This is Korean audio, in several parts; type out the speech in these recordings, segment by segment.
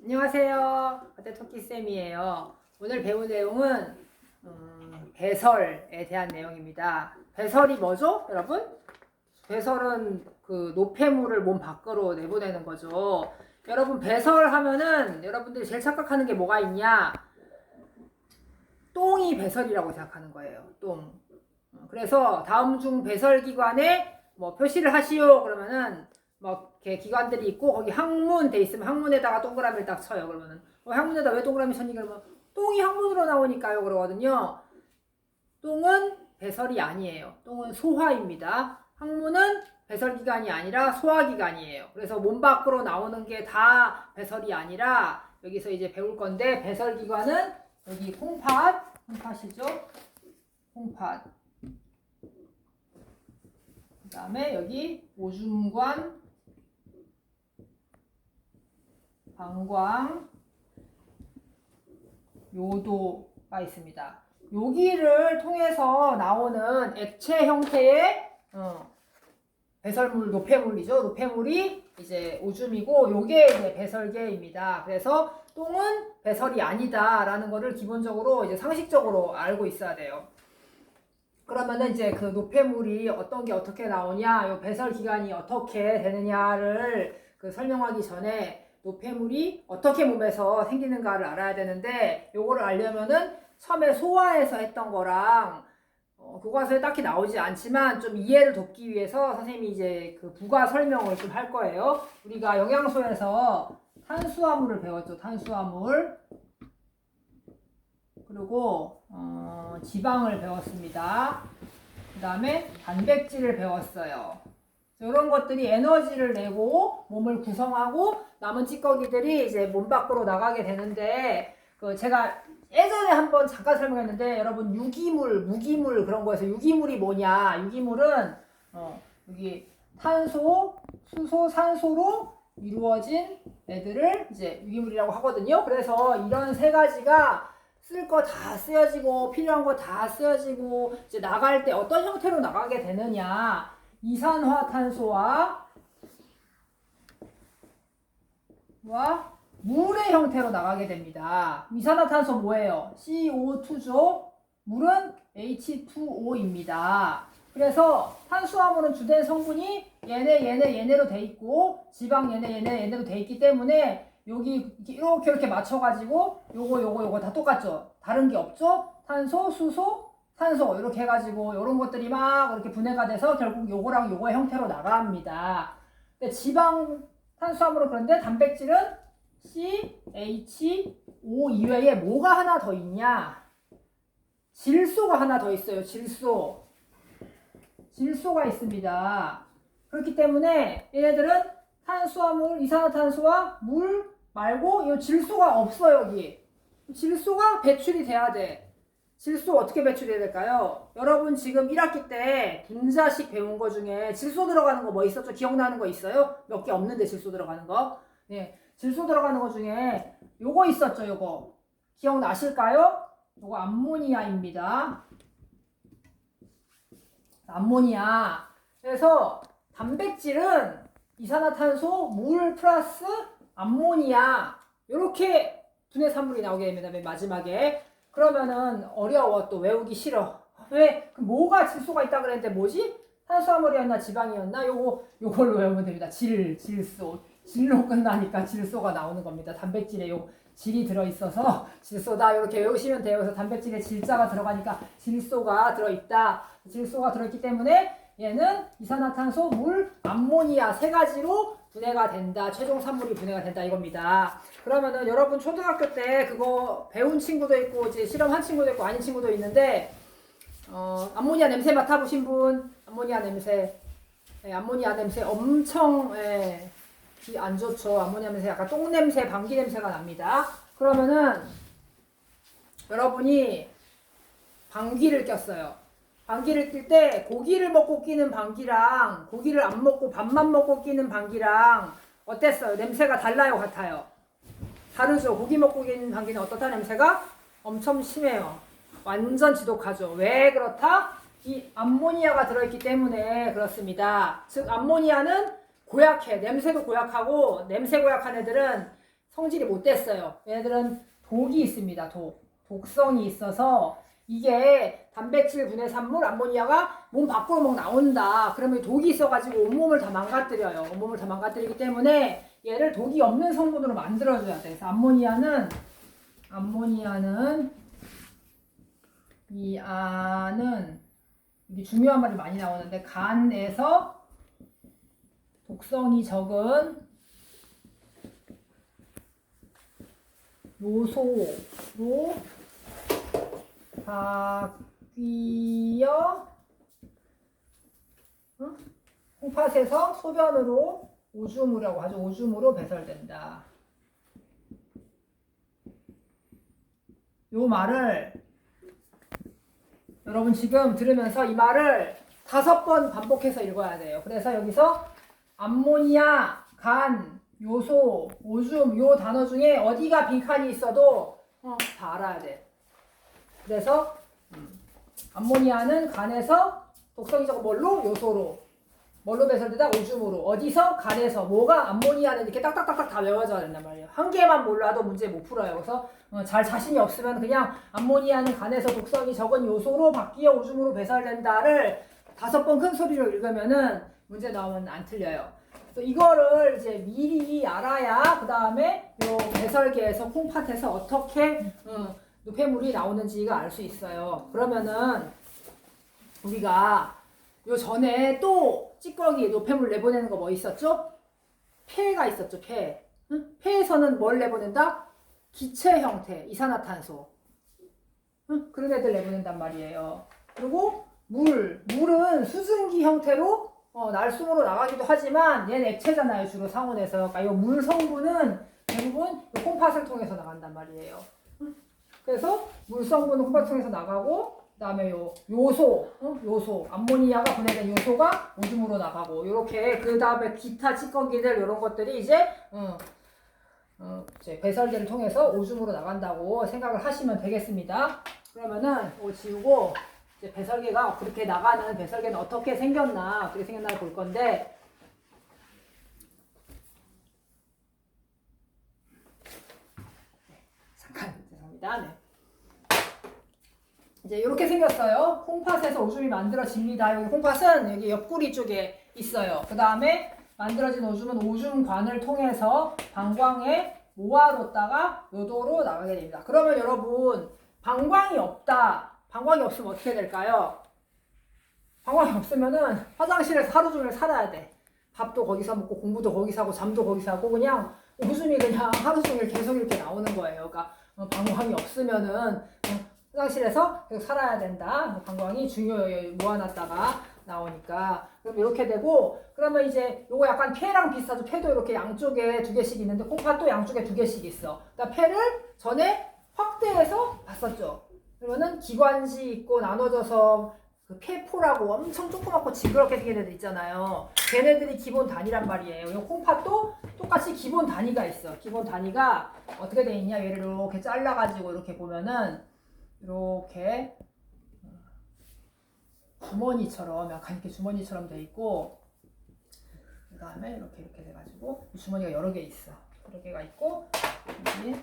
안녕하세요. 가테토끼쌤이에요. 오늘 배울 내용은 배설에 대한 내용입니다. 배설이 뭐죠, 여러분? 배설은 그 노폐물을 몸 밖으로 내보내는 거죠. 여러분, 배설하면은 여러분들이 제일 착각하는 게 뭐가 있냐? 똥이 배설이라고 생각하는 거예요. 똥. 그래서 다음 중 배설기관에 뭐 표시를 하시오 그러면은 뭐 이렇게 기관들이 있고 거기 항문 돼 있으면 항문에다가 동그라미를 딱 쳐요. 그러면은 항문에다 왜 동그라미 쳤니? 그러면 똥이 항문으로 나오니까요 그러거든요. 똥은 배설이 아니에요. 똥은 소화입니다. 항문은 배설기관이 아니라 소화기관이에요. 그래서 몸 밖으로 나오는 게 다 배설이 아니라 여기서 이제 배울 건데 배설기관은 여기 콩팥이죠. 콩팥. 그 다음에 여기 오줌관, 방광, 요도가 있습니다. 여기를 통해서 나오는 액체 형태의 배설물, 노폐물이죠. 노폐물이 이제 오줌이고 요게 이제 배설계입니다. 그래서 똥은 배설이 아니다라는 거를 기본적으로 이제 상식적으로 알고 있어야 돼요. 그러면은 이제 그 노폐물이 어떤 게 어떻게 나오냐, 요 배설 기관이 어떻게 되느냐를 그 설명하기 전에 노폐물이 어떻게 몸에서 생기는가를 알아야 되는데 요거를 알려면은 처음에 소화에서 했던 거랑 교과서에 딱히 나오지 않지만 좀 이해를 돕기 위해서 선생님이 이제 그 부가 설명을 좀 할 거예요. 우리가 영양소에서 탄수화물을 배웠죠. 탄수화물. 그리고 지방을 배웠습니다. 그 다음에 단백질을 배웠어요. 이런 것들이 에너지를 내고 몸을 구성하고 남은 찌꺼기들이 이제 몸 밖으로 나가게 되는데 그 제가 예전에 한번 잠깐 설명했는데 여러분 유기물, 무기물 그런 거에서 유기물이 뭐냐? 유기물은 여기 탄소, 수소, 산소로 이루어진 애들을 이제 유기물이라고 하거든요. 그래서 이런 세 가지가 쓸 거 다 쓰여지고 필요한 거 다 쓰여지고 이제 나갈 때 어떤 형태로 나가게 되느냐, 이산화탄소와 물의 형태로 나가게 됩니다. 이산화탄소 뭐예요? CO2죠. 물은 H2O입니다. 그래서 탄수화물은 주된 성분이 얘네로 돼 있고 지방 얘네로 돼 있기 때문에 여기 이렇게 맞춰가지고 요거 다 똑같죠. 다른 게 없죠. 탄소, 수소, 산소 이렇게 해가지고 이런 것들이 막 이렇게 분해가 돼서 결국 요거랑 요거의 형태로 나갑니다. 근데 지방 탄수화물은 그런데 단백질은 CHO 이외에 뭐가 하나 더 있냐? 질소가 하나 더 있어요. 질소가 있습니다. 그렇기 때문에 얘네들은 탄수화물, 이산화탄소와 물 말고 이 질소가 없어. 여기 질소가 배출이 돼야 돼. 질소 어떻게 배출해야 될까요? 여러분 지금 1학기 때 분자식 배운 거 중에 질소 들어가는 거 뭐 있었죠? 기억나는 거 있어요? 몇 개 없는데 질소 들어가는 거. 네, 질소 들어가는 거 중에 요거 있었죠? 요거 기억나실까요? 요거 암모니아입니다. 암모니아. 그래서 단백질은 이산화탄소, 물 플러스 암모니아 이렇게 분해 산물이 나오게 됩니다. 맨 마지막에. 그러면은 어려워. 또 외우기 싫어. 왜? 뭐가 질소가 있다 그랬는데 뭐지? 탄수화물이었나 지방이었나? 요걸로 외우면 됩니다. 질소. 질로 끝나니까 질소가 나오는 겁니다. 단백질에 요 질이 들어있어서 질소다 이렇게 외우시면 돼요. 그래서 단백질에 질자가 들어가니까 질소가 들어있다. 질소가 들어있기 때문에 얘는 이산화탄소, 물, 암모니아 세 가지로 분해가 된다. 최종 산물이 분해가 된다 이겁니다. 그러면은 여러분 초등학교 때 그거 배운 친구도 있고 이제 실험한 친구도 있고 아닌 친구도 있는데 암모니아 냄새 맡아보신 분? 암모니아 냄새. 네, 암모니아 냄새 엄청 안 좋죠. 암모니아 냄새 약간 똥 냄새, 방귀 냄새가 납니다. 그러면은 여러분이 방귀를 꼈어요. 방귀를 낄 때 고기를 먹고 끼는 방귀랑 고기를 안 먹고 밥만 먹고 끼는 방귀랑 어땠어요? 냄새가 달라요, 같아요? 다르죠. 고기 먹고 끼는 방귀는 어떻다? 냄새가 엄청 심해요. 완전 지독하죠. 왜 그렇다? 이 암모니아가 들어있기 때문에 그렇습니다. 즉 암모니아는 고약해. 냄새도 고약하고 냄새 고약한 애들은 성질이 못 됐어요. 얘들은 독이 있습니다. 독성이 있어서 이게 단백질 분해 산물 암모니아가 몸 밖으로 막 나온다. 그러면 독이 있어가지고 온몸을 다 망가뜨려요. 온몸을 다 망가뜨리기 때문에 얘를 독이 없는 성분으로 만들어줘야 돼. 그래서 암모니아는 이 안은 이게 중요한 말이 많이 나오는데 간에서 독성이 적은 요소로 바뀌어 콩팥에서 소변으로 오줌이라고 하죠. 오줌으로 배설된다. 요 말을 여러분 지금 들으면서 이 말을 5번 반복해서 읽어야 돼요. 그래서 여기서 암모니아, 간, 요소, 오줌 요 단어 중에 어디가 빈칸이 있어도 다 알아야 돼. 그래서 암모니아는 간에서 독성이 적은 뭘로? 요소로. 뭘로 배설되다? 오줌으로. 어디서? 간에서. 뭐가? 암모니아는 이렇게 딱딱딱딱 다 외워져야 된단 말이에요. 한 개만 몰라도 문제 못 풀어요. 그래서 잘 자신이 없으면 그냥 암모니아는 간에서 독성이 적은 요소로 바뀌어 오줌으로 배설된다를 5번 큰 소리로 읽으면은 문제 나오면 안 틀려요. 그래서 이거를 이제 미리 알아야 그 다음에 요 배설계에서 콩팥에서 어떻게 노폐물이 나오는지가 알 수 있어요. 그러면은 우리가 요 전에 또 찌꺼기 노폐물 내보내는 거 뭐 있었죠? 폐가 있었죠. 폐. 응? 폐에서는 뭘 내보낸다? 기체 형태 이산화탄소. 응? 그런 애들 내보낸단 말이에요. 그리고 물은 수증기 형태로 날숨으로 나가기도 하지만 얘는 액체잖아요. 주로 상온에서. 그러니까 이 물 성분은 대부분 콩팥을 통해서 나간단 말이에요. 응? 그래서 물 성분은 콩팥을 통해서 나가고 그 다음에 요소, 암모니아가 분해된 요소가 오줌으로 나가고, 요렇게, 그 다음에 기타 찌꺼기들, 요런 것들이 이제 배설계를 통해서 오줌으로 나간다고 생각을 하시면 되겠습니다. 그러면은, 이거 지우고, 이제 배설계가 그렇게 나가는 배설계는 어떻게 생겼나, 볼 건데, 잠깐, 죄송합니다. 네. 이제 이렇게 생겼어요. 콩팥에서 오줌이 만들어집니다. 여기 콩팥은 여기 옆구리 쪽에 있어요. 그 다음에 만들어진 오줌은 오줌관을 통해서 방광에 모아뒀다가 요도로 나가게 됩니다. 그러면 여러분 방광이 없다. 방광이 없으면 어떻게 될까요? 방광이 없으면은 화장실에서 하루 종일 살아야 돼. 밥도 거기서 먹고 공부도 거기서 하고 잠도 거기서 하고 그냥 오줌이 그냥 하루 종일 계속 이렇게 나오는 거예요. 그러니까 방광이 없으면은 화장실에서 계속 살아야 된다. 방광이 중요해요. 모아놨다가 나오니까. 그럼 이렇게 되고, 그러면 이제 요거 약간 폐랑 비슷하죠. 폐도 이렇게 양쪽에 2개씩 있는데 콩팥도 양쪽에 2개씩 있어. 그러니까 폐를 전에 확대해서 봤었죠. 그러면은 기관지 있고 나눠져서 그 폐포라고 엄청 조그맣고 징그럽게 생긴 애들 있잖아요. 걔네들이 기본 단위란 말이에요. 이 콩팥도 똑같이 기본 단위가 있어. 기본 단위가 어떻게 돼 있냐? 얘를 이렇게 잘라가지고 이렇게 보면은 이렇게 주머니처럼 약간 이렇게 주머니처럼 돼 있고, 그 다음에 이렇게 돼가지고 주머니가 여러 개 있어. 여러 개가 있고, 여기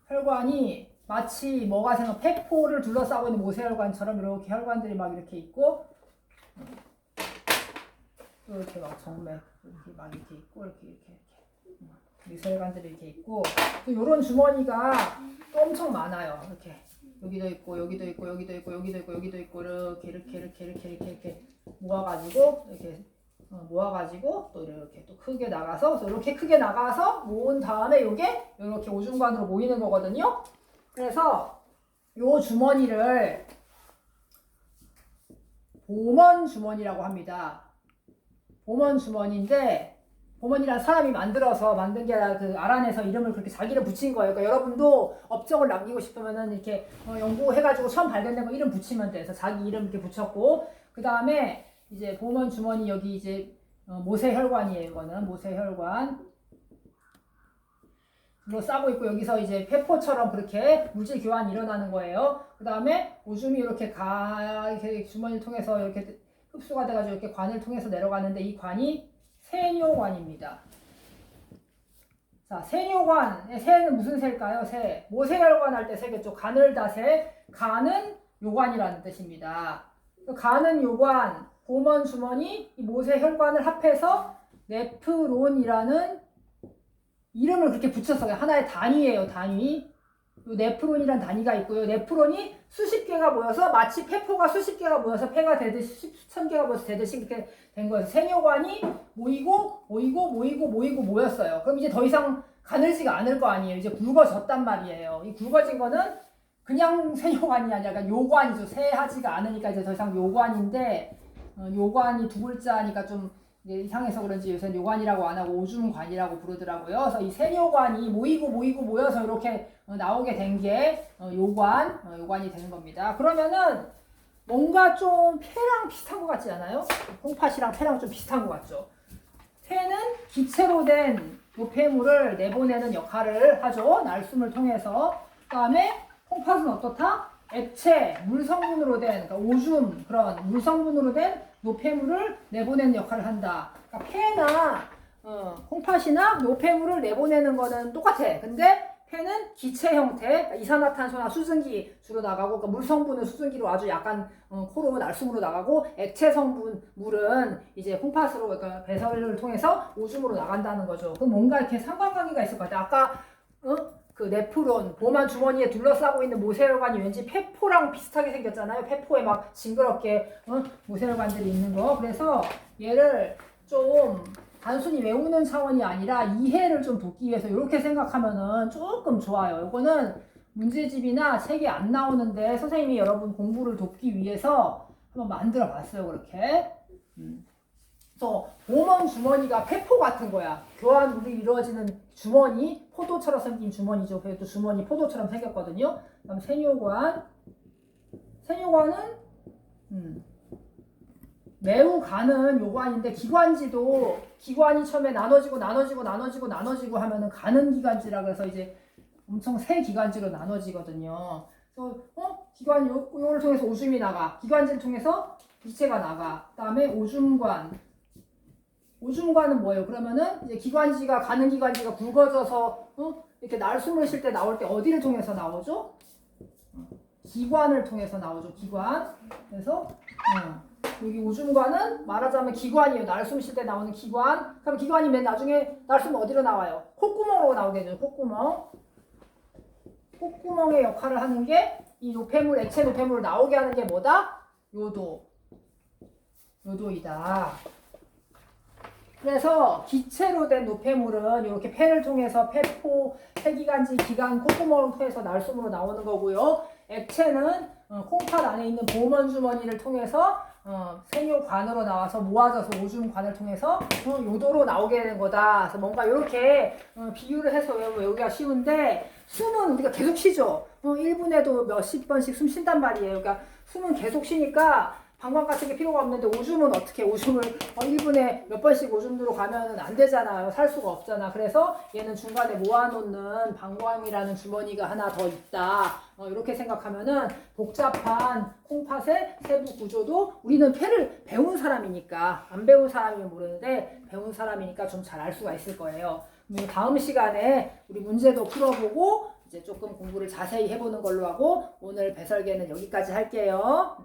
혈관이 마치 뭐가 생각 폐포를 둘러싸고 있는 모세혈관처럼 이렇게 혈관들이 막 이렇게 있고, 또 이렇게 막 정맥 이렇게 막 이렇게 있고, 이렇게 모세혈관들이 이렇게 있고, 또 이런 주머니가 또 엄청 많아요. 이렇게 여기도 있고 여기도 있고 여기도 있고 여기도 있고 여기도 있고 이렇게 모아가지고 모아가지고 또 이렇게 또 크게 나가서 이렇게 크게 나가서 모은 다음에 요게 이렇게 오줌관으로 모이는 거거든요. 그래서 요 주머니를 보먼 주머니라고 합니다. 보먼 주머니인데, 보먼이란 사람이 만든 게 아니라 그 알아내서 이름을 그렇게 자기를 붙인 거예요. 그러니까 여러분도 업적을 남기고 싶으면은 이렇게 연구해가지고 처음 발견된 거 이름 붙이면 돼. 그래서 자기 이름 이렇게 붙였고, 그 다음에 이제 보먼 주머니 여기 이제 모세혈관이에요. 이거는 모세혈관. 로 싸고 있고, 여기서 이제 폐포처럼 그렇게 물질 교환이 일어나는 거예요. 그 다음에 오줌이 이렇게 주머니를 통해서 이렇게 흡수가 돼가지고 이렇게 관을 통해서 내려가는데, 이 관이 세뇨관입니다. 자, 세뇨관. 새는 무슨 새일까요? 새. 모세혈관 할 때 새겠죠. 간을 다 새. 간은 요관이라는 뜻입니다. 간은 요관, 보먼 주머니, 이 모세혈관을 합해서 네프론이라는 이름을 그렇게 붙였어요. 하나의 단위예요, 단위. 요 네프론이란 단위가 있고요. 네프론이 수십 개가 모여서 마치 폐포가 수십 개가 모여서 폐가 되듯이 수천 개가 모여서 되듯이 이렇게 된 거예요. 세뇨관이 모이고 모였어요. 그럼 이제 더 이상 가늘지가 않을 거 아니에요. 이제 굵어졌단 말이에요. 이 굵어진 거는 그냥 세뇨관이 아니라 그러니까 요관이죠. 세하지가 않으니까 이제 더 이상 요관인데 요관이 두 글자니까 좀 이상해서 그런지 요새는 요관이라고 안 하고 오줌관이라고 부르더라고요. 그래서 이 세뇨관이 모이고 모여서 이렇게 나오게 된 게 요관이 되는 겁니다. 그러면은 뭔가 좀 폐랑 비슷한 것 같지 않아요? 콩팥이랑 폐랑 좀 비슷한 것 같죠? 폐는 기체로 된 노폐물을 내보내는 역할을 하죠. 날숨을 통해서. 그 다음에 콩팥은 어떻다? 액체, 물 성분으로 된, 그러니까 오줌, 그런 물 성분으로 된 노폐물을 내보내는 역할을 한다. 그러니까 폐나 콩팥이나 노폐물을 내보내는 거는 똑같아. 근데 폐는 기체 형태, 그러니까 이산화탄소나 수증기 주로 나가고, 그러니까 물 성분은 수증기로 아주 약간 코로 날숨으로 나가고, 액체 성분 물은 이제 콩팥으로, 그러니까 배설을 통해서 오줌으로 나간다는 거죠. 그럼 뭔가 이렇게 상관관계가 있을 것 같아. 아까 그 네프론, 보만 주머니에 둘러싸고 있는 모세혈관이 왠지 폐포랑 비슷하게 생겼잖아요. 폐포에 막 징그럽게 모세혈관들이 있는 거. 그래서 얘를 좀 단순히 외우는 차원이 아니라 이해를 좀 돕기 위해서 이렇게 생각하면은 조금 좋아요. 이거는 문제집이나 책에 안 나오는데 선생님이 여러분 공부를 돕기 위해서 한번 만들어 봤어요. 그렇게. 그래서 보먼 주머니가 폐포 같은 거야. 교환물이 이루어지는 주머니, 포도처럼 생긴 주머니죠. 그래도 주머니 포도처럼 생겼거든요. 그다음 세뇨관은 매우 가는 요관인데 기관지도 기관이 처음에 나눠지고 하면은 가는 기관지라 그래서 이제 엄청 세 기관지로 나눠지거든요. 그래서 요걸 통해서 오줌이 나가. 기관지를 통해서 기체가 나가. 그다음에 오줌관은 뭐예요? 그러면은 이제 기관지가 가는 기관지가 굵어져서 이렇게 날숨을 쉴 때 나올 때 어디를 통해서 나오죠? 기관을 통해서 나오죠. 기관. 그래서 여기 오줌관은 말하자면 기관이에요. 날숨 쉴 때 나오는 기관. 그럼 기관이 맨 나중에 날숨 어디로 나와요? 콧구멍으로 나오게 되죠. 콧구멍. 콧구멍의 역할을 하는 게 이 노폐물, 액체 노폐물을 나오게 하는 게 뭐다? 요도이다. 그래서 기체로 된 노폐물은 이렇게 폐를 통해서 폐포, 폐기관지, 기관, 콧구멍을 통해서 날숨으로 나오는 거고요. 액체는 콩팥 안에 있는 보먼 주머니를 통해서 세뇨관으로 나와서 모아져서 오줌관을 통해서 요도로 나오게 되는 거다. 그래서 뭔가 이렇게 비유를 해서 외우기가 쉬운데 숨은 우리가 계속 쉬죠. 1분에도 몇십 번씩 숨 쉰단 말이에요. 그러니까 숨은 계속 쉬니까 방광 같은 게 필요가 없는데 오줌은 어떻게 오줌을 1분에 몇 번씩 오줌으로 가면은 안 되잖아요. 살 수가 없잖아. 그래서 얘는 중간에 모아놓는 방광이라는 주머니가 하나 더 있다. 이렇게 생각하면은 복잡한 콩팥의 세부 구조도 우리는 폐를 배운 사람이니까 안 배운 사람이면 모르는데 배운 사람이니까 좀 잘 알 수가 있을 거예요. 다음 시간에 우리 문제도 풀어보고 이제 조금 공부를 자세히 해보는 걸로 하고 오늘 배설계는 여기까지 할게요.